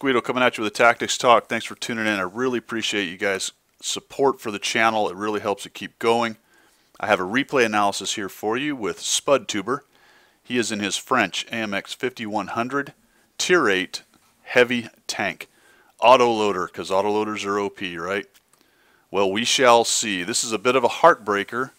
Guido coming at you with a Tactics Talk. Thanks for tuning in. I really appreciate you guys' support for the channel. It really helps it keep going. I have a replay analysis here for you with SpudTuber. He is in his French AMX 5100 Tier 8 heavy tank. Autoloader, because autoloaders are OP, right? Well, we shall see. This is a bit of a heartbreaker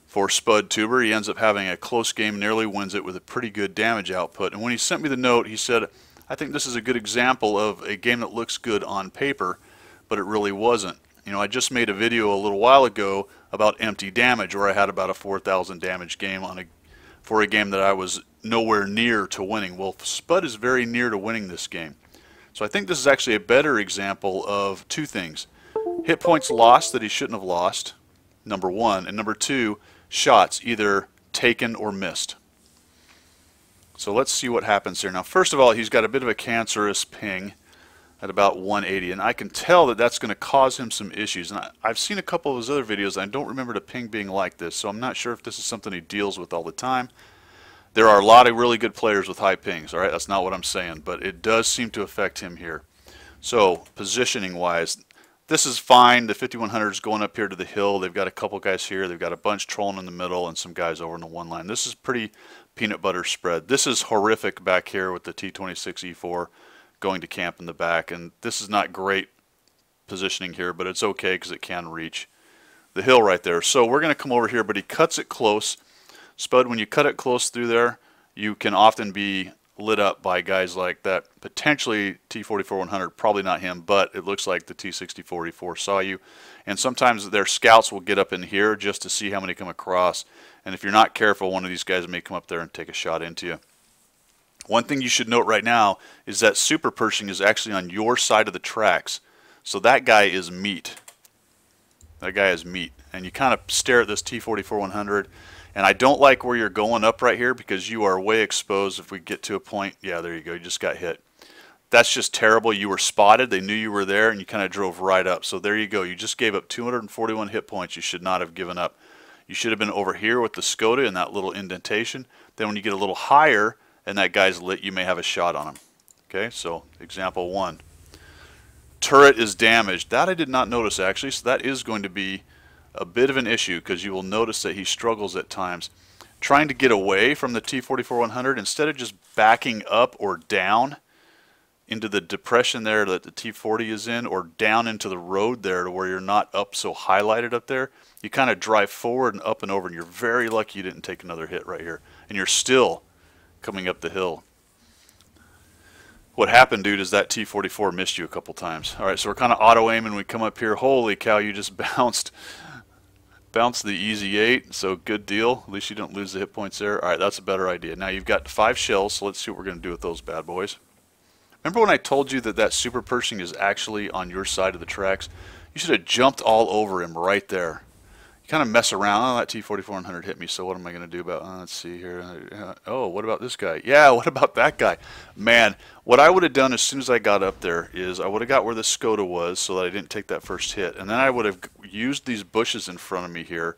for SpudTuber. He ends up having a close game, nearly wins it with a pretty good damage output. And when he sent me the note, he said, I think this is a good example of a game that looks good on paper, but it really wasn't. You know, I just made a video a little while ago about empty damage, where I had about a 4,000 damage game for a game that I was nowhere near to winning. Well, Spud is very near to winning this game. So I think this is actually a better example of two things. Hit points lost that he shouldn't have lost, number one, and number two, shots either taken or missed. So let's see what happens here. Now, first of all, he's got a bit of a cancerous ping at about 180, and I can tell that that's going to cause him some issues. And I've seen a couple of his other videos, and I don't remember the ping being like this, so I'm not sure if this is something he deals with all the time. There are a lot of really good players with high pings, all right? That's not what I'm saying, but it does seem to affect him here. So, positioning-wise, this is fine. The 5100 is going up here to the hill. They've got a couple guys here. They've got a bunch trolling in the middle and some guys over in the one line. This is pretty peanut butter spread. This is horrific back here with the T26E4 going to camp in the back, and this is not great positioning here, but it's okay because it can reach the hill right there. So we're going to come over here, but he cuts it close. Spud, when you cut it close through there, you can often be lit up by guys like that. Potentially T44-100, probably not him, but it looks like the T60-44 saw you. And sometimes their scouts will get up in here just to see how many come across. And if you're not careful, one of these guys may come up there and take a shot into you. One thing you should note right now is that Super Pershing is actually on your side of the tracks. So that guy is meat. That guy is meat. And you kind of stare at this T44-100. And I don't like where you're going up right here because you are way exposed. If we get to a point, yeah, there you go, you just got hit. That's just terrible. You were spotted, they knew you were there, and you kind of drove right up. So there you go, you just gave up 241 hit points you should not have given up. You should have been over here with the Skoda in that little indentation. Then when you get a little higher and that guy's lit, you may have a shot on him. Okay, so example one. Turret is damaged. That I did not notice actually, so that is going to be a bit of an issue because you will notice that he struggles at times trying to get away from the T44-100 instead of just backing up or down into the depression there that the T40 is in, or down into the road there to where you're not up so highlighted up there. You kind of drive forward and up and over, and you're very lucky you didn't take another hit right here, and you're still coming up the hill. What happened, dude, is that T44 missed you a couple times. All right, so we're kind of auto aiming. We come up here. Holy cow, you just bounced the easy 8, so good deal. At least you don't lose the hit points there. All right, that's a better idea. Now you've got 5 shells, so let's see what we're going to do with those bad boys. Remember when I told you that that Super Pershing is actually on your side of the tracks? You should have jumped all over him right there. You kind of mess around. Oh, that T44-100 hit me, so what am I going to do about let's see here. Oh, what about this guy? Yeah, what about that guy? Man, what I would have done as soon as I got up there is I would have got where the Skoda was so that I didn't take that first hit. And then I would have used these bushes in front of me here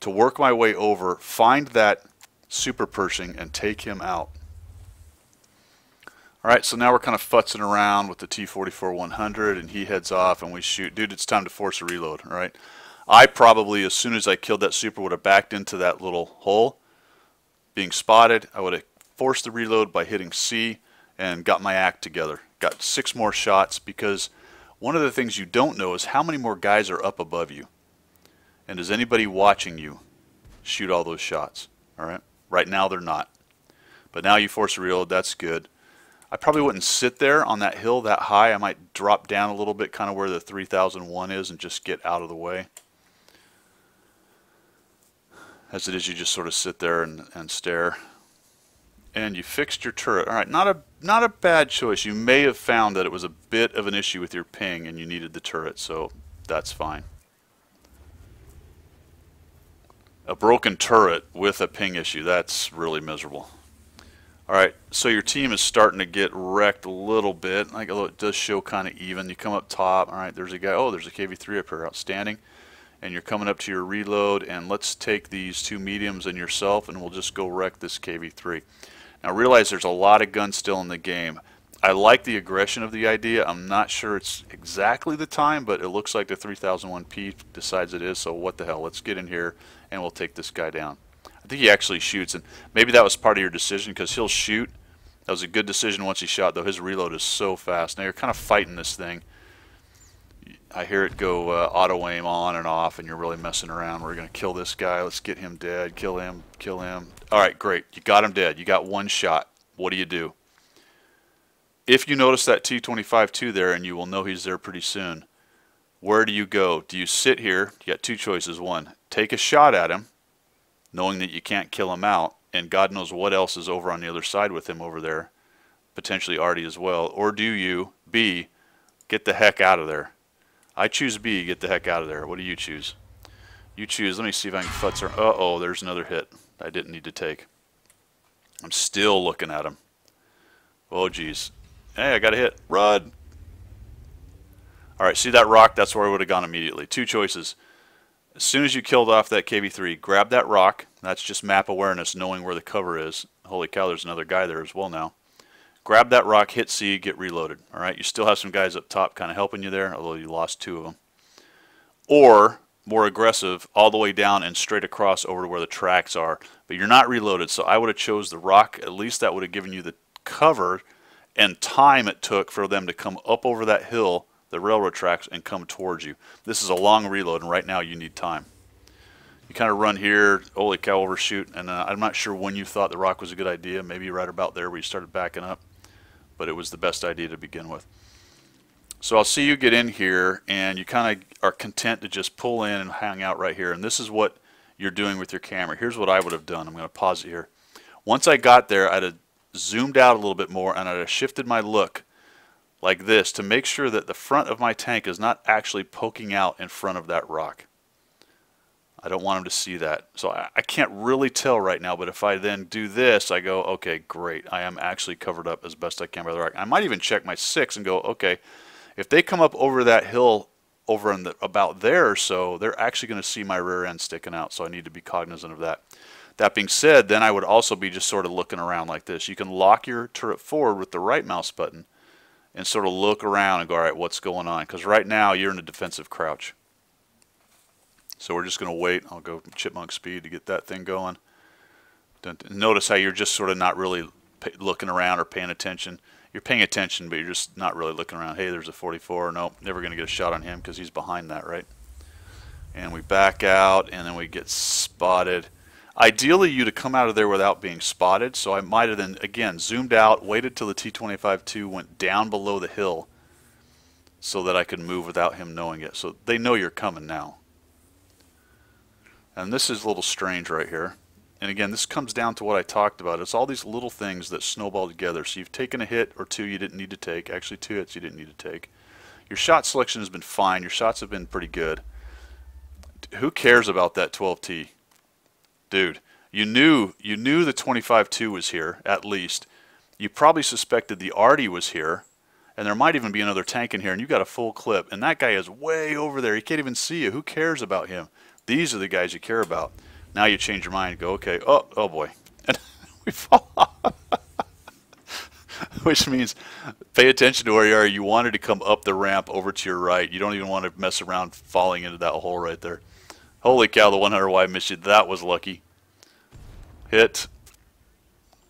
to work my way over, find that Super Pershing, and take him out. Alright, so now we're kind of futzing around with the T44-100, and he heads off and we shoot. Dude, it's time to force a reload, alright? I probably, as soon as I killed that Super, would have backed into that little hole. Being spotted, I would have forced the reload by hitting C and got my act together. Got 6 more shots, because one of the things you don't know is how many more guys are up above you. And is anybody watching you shoot all those shots? Alright? Right now they're not. But now you force a reload, that's good. I probably wouldn't sit there on that hill that high. I might drop down a little bit, kind of where the 3001 is, and just get out of the way. As it is, you just sort of sit there and stare. And you fixed your turret. Alright, not a bad choice. You may have found that it was a bit of an issue with your ping and you needed the turret, so that's fine. A broken turret with a ping issue, that's really miserable. Alright, so your team is starting to get wrecked a little bit. Like, it does show kind of even. You come up top. Alright, there's a guy. Oh, there's a KV3 up here. Outstanding. And you're coming up to your reload. And let's take these 2 mediums and yourself, and we'll just go wreck this KV3. Now realize there's a lot of guns still in the game. I like the aggression of the idea. I'm not sure it's exactly the time, but it looks like the 3001P decides it is, so what the hell. Let's get in here, and we'll take this guy down. I think he actually shoots, and maybe that was part of your decision, because he'll shoot. That was a good decision once he shot, though. His reload is so fast. Now you're kind of fighting this thing. I hear it go auto-aim on and off, and you're really messing around. We're going to kill this guy. Let's get him dead. Kill him. Kill him. All right, great. You got him dead. You got one shot. What do? If you notice that T-25-2 there, and you will know he's there pretty soon, where do you go? Do you sit here? You got two choices. One, take a shot at him, knowing that you can't kill him out, and God knows what else is over on the other side with him over there, potentially Artie as well. Or do you, B, get the heck out of there? I choose B, get the heck out of there. What do you choose? You choose. Let me see if I can futz her. Uh-oh, there's another hit I didn't need to take. I'm still looking at him. Oh, geez. Hey, I got a hit. Run. All right, see that rock? That's where I would have gone immediately. Two choices. As soon as you killed off that KV-3, grab that rock. That's just map awareness, knowing where the cover is. Holy cow, there's another guy there as well now. Grab that rock, hit C, get reloaded. All right, you still have some guys up top kind of helping you there, although you lost two of them. Or, more aggressive, all the way down and straight across over to where the tracks are. But you're not reloaded, so I would have chose the rock. At least that would have given you the cover and time it took for them to come up over that hill, the railroad tracks, and come towards you. This is a long reload, and right now you need time. You kind of run here, holy cow, overshoot, and I'm not sure when you thought the rock was a good idea. Maybe right about there where you started backing up. But it was the best idea to begin with. So I'll see you get in here, and you kind of are content to just pull in and hang out right here. And this is what you're doing with your camera. Here's what I would have done. I'm going to pause it here. Once I got there, I'd have zoomed out a little bit more, and I'd have shifted my look like this to make sure that the front of my tank is not actually poking out in front of that rock. I don't want him to see that. So I can't really tell right now, but if I then do this, I go, okay, great. I am actually covered up as best I can by the rock. I might even check my 6 and go, okay, if they come up over that hill over in about there or so, they're actually going to see my rear end sticking out, so I need to be cognizant of that. That being said, then I would also be just sort of looking around like this. You can lock your turret forward with the right mouse button and sort of look around and go, all right, what's going on? Because right now you're in a defensive crouch. So we're just going to wait. I'll go chipmunk speed to get that thing going. Notice how you're just sort of not really looking around or paying attention. You're paying attention, but you're just not really looking around. Hey, there's a 44. Nope, never going to get a shot on him because he's behind that, right? And we back out, and then we get spotted. Ideally, you'd have come out of there without being spotted, so I might have then, again, zoomed out, waited till the T-25-2 went down below the hill so that I could move without him knowing it. So they know you're coming now. And this is a little strange right here. And again, this comes down to what I talked about. It's all these little things that snowball together. So you've taken a hit or two you didn't need to take. Actually, 2 hits you didn't need to take. Your shot selection has been fine. Your shots have been pretty good. Who cares about that 12T? Dude, you knew the 25-2 was here, at least. You probably suspected the Artie was here. And there might even be another tank in here. And you got a full clip. And that guy is way over there. He can't even see you. Who cares about him? These are the guys you care about. Now you change your mind and go, okay, oh boy. And we fall off. Which means pay attention to where you are. You wanted to come up the ramp over to your right. You don't even want to mess around falling into that hole right there. Holy cow, the 100Y missed you. That was lucky. Hit.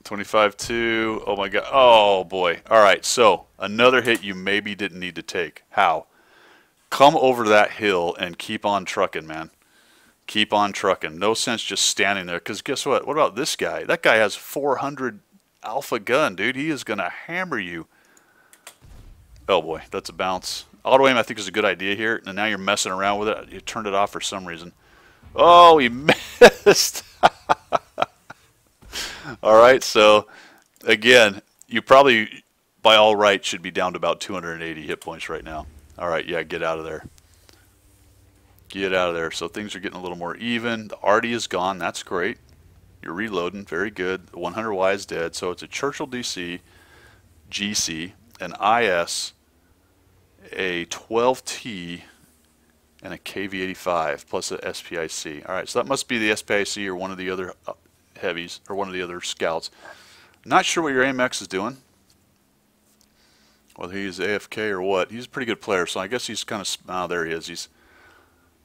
25-2. Oh my god. Oh boy. All right, so another hit you maybe didn't need to take. How? Come over that hill and keep on trucking, man. Keep on trucking. No sense just standing there, because guess what? What about this guy? That guy has 400 alpha gun, dude. He is going to hammer you. Oh boy, that's a bounce. Auto aim I think is a good idea here, and now you're messing around with it. You turned it off for some reason. Oh, he missed. All right, so again, you probably by all rights should be down to about 280 hit points right now. All right, yeah, get out of there. Get out of there. So things are getting a little more even. The Artie is gone. That's great. You're reloading. Very good. The 100Y is dead. So it's a Churchill DC, GC, an IS, a 12T, and a KV-85 plus a SPIC. All right, so that must be the SPIC or one of the other heavies or one of the other scouts. Not sure what your AMX is doing. whether he's AFK or what. He's a pretty good player, so I guess he's kind of, oh, there he is. He's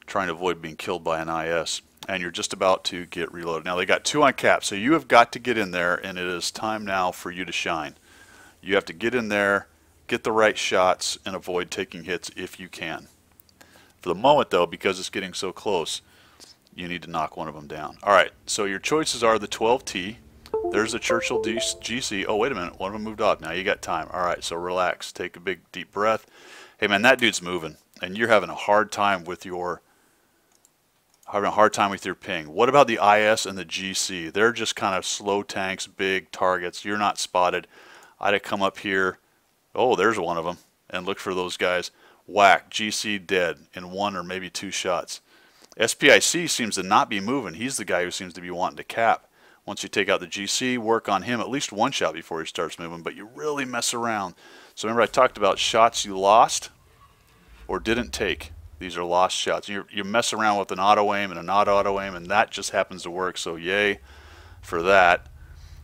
trying to avoid being killed by an IS. And you're just about to get reloaded. Now they got 2 on cap, so you have got to get in there, and it is time now for you to shine. You have to get in there, get the right shots, and avoid taking hits if you can. For the moment, though, because it's getting so close, you need to knock one of them down. All right, so your choices are the 12T. There's the Churchill GC. Oh, wait a minute. One of them moved off. Now you got time. All right, so relax. Take a big, deep breath. Hey, man, that dude's moving, and you're having a hard time with your ping. What about the IS and the GC? They're just kind of slow tanks, big targets. You're not spotted. I'd have come up here. Oh, there's one of them. And look for those guys. Whack. GC dead in 1 or maybe 2 shots. SPIC seems to not be moving. He's the guy who seems to be wanting to cap. Once you take out the GC, work on him at least 1 shot before he starts moving, but you really mess around. So remember I talked about shots you lost or didn't take. These are lost shots. You mess around with an auto aim and a not auto aim, and that just happens to work, so yay for that.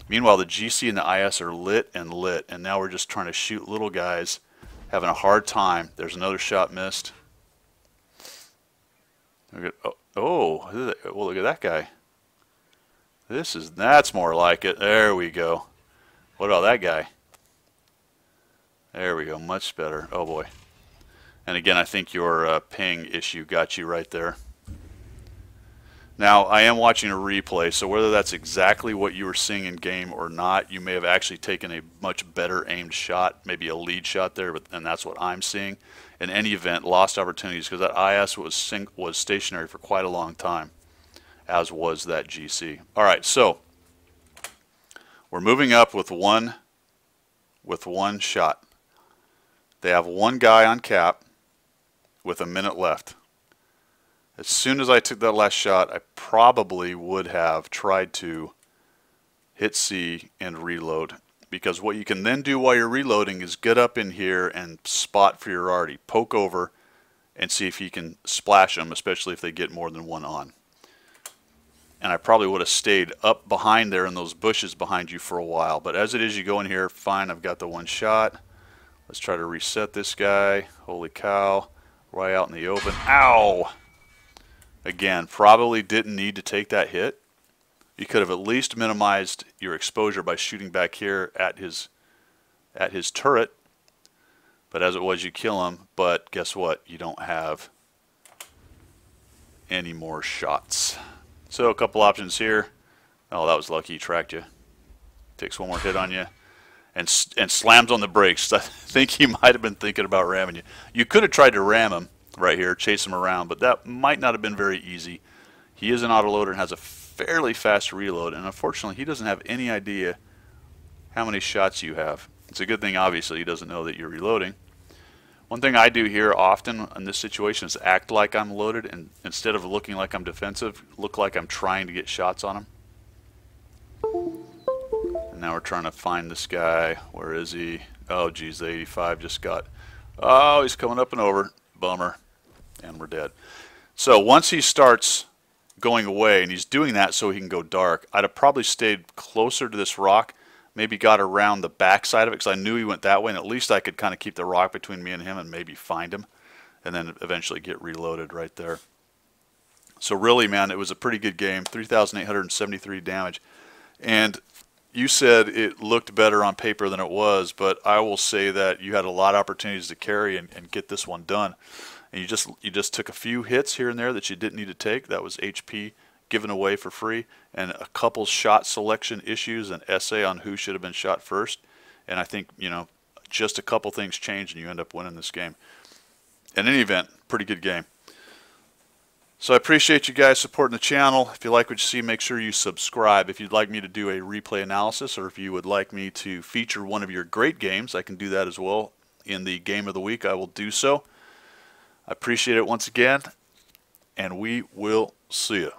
Meanwhile, the GC and the IS are lit, and now we're just trying to shoot little guys, having a hard time. There's another shot missed. Well, look at that guy. That's more like it. There we go. What about that guy? There we go. Much better. Oh boy. And again, I think your ping issue got you right there. Now, I am watching a replay, so whether that's exactly what you were seeing in game or not, you may have actually taken a much better aimed shot, maybe a lead shot there, and that's what I'm seeing. In any event, lost opportunities because that IS was stationary for quite a long time, as was that GC. All right, so we're moving up with one shot. They have 1 guy on cap with a minute left. As soon as I took that last shot, I probably would have tried to hit C and reload, because what you can then do while you're reloading is get up in here and spot Furiardi, poke over and see if you can splash them, especially if they get more than 1 on. And I probably would have stayed up behind there in those bushes behind you for a while, but as it is, you go in here, fine, I've got the 1 shot. Let's try to reset this guy. Holy cow, right out in the open. Ow! Again, probably didn't need to take that hit. You could have at least minimized your exposure by shooting back here at his turret. But as it was, you kill him. But guess what? You don't have any more shots. So a couple options here. Oh, that was lucky. He tracked you. Takes 1 more hit on you. And slams on the brakes. I think he might have been thinking about ramming you. You could have tried to ram him right here, chase him around, but that might not have been very easy. He is an autoloader and has a fairly fast reload, and unfortunately he doesn't have any idea how many shots you have. It's a good thing, obviously, he doesn't know that you're reloading. One thing I do here often in this situation is act like I'm loaded, and instead of looking like I'm defensive, look like I'm trying to get shots on him. And now we're trying to find this guy. Where is he? Oh geez, the 85 just got, oh, he's coming up and over. Bummer. And we're dead. So once he starts going away, and he's doing that so he can go dark, I'd have probably stayed closer to this rock, maybe got around the back side of it, because I knew he went that way, and at least I could kind of keep the rock between me and him and maybe find him, and then eventually get reloaded right there. So really, man, it was a pretty good game. 3,873 damage. And you said it looked better on paper than it was, but I will say that you had a lot of opportunities to carry and get this one done. And you just took a few hits here and there that you didn't need to take. That was HP given away for free, and a couple shot selection issues, an essay on who should have been shot first. And I think, you know, just a couple things change and you end up winning this game. In any event, pretty good game. So I appreciate you guys supporting the channel. If you like what you see, make sure you subscribe. If you'd like me to do a replay analysis, or if you would like me to feature one of your great games, I can do that as well. In the game of the week, I will do so. I appreciate it once again, and we will see you.